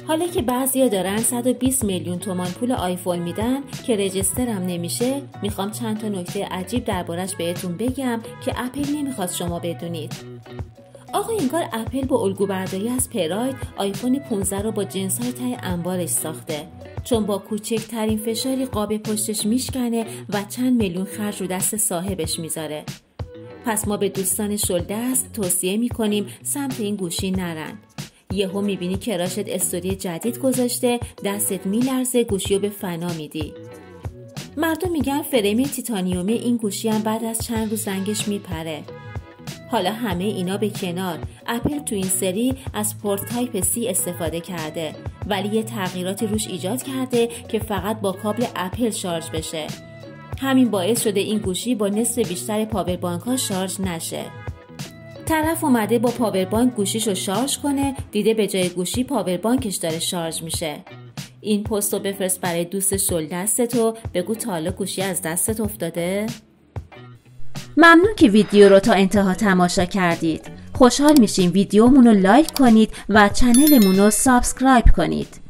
حالا که بعضیا دارن 120 میلیون تومان پول آیفون میدن که رجیسترم نمیشه، میخوام چند تا نکته عجیب دربارش بهتون بگم که اپل نمیخواد شما بدونید. آقا انگار اپل با الگو برداری از پراید آیفون 15 رو با جنس‌های ته انبارش ساخته، چون با کوچکترین فشاری قاب پشتش میشکنه و چند میلیون خرج رو دست صاحبش میذاره. پس ما به دوستان شلدست توصیه میکنیم سمت این گوشی نرن. یهو میبینی کراشت استوری جدید گذاشته، دستت میلرزه، گوشیو به فنا میدی. مردم میگن فریم تیتانیومی این گوشی هم بعد از چند روز رنگش میپره. حالا همه اینا به کنار، اپل تو این سری از پورت تایپ C استفاده کرده، ولی یه تغییراتی روش ایجاد کرده که فقط با کابل اپل شارژ بشه. همین باعث شده این گوشی با نصف بیشتر پاوربانک ها شارژ نشه. طرف اومده با پاوربانک گوشیشو شارژ کنه، دیده به جای گوشی پاوربانکش داره شارژ میشه. این پستو بفرست برای دوست شلدستتو، بگو تا حالا گوشی از دستت افتاده؟ ممنون که ویدیو رو تا انتها تماشا کردید. خوشحال میشیم ویدیومون رو لایک کنید و چنلمون رو سابسکرایب کنید.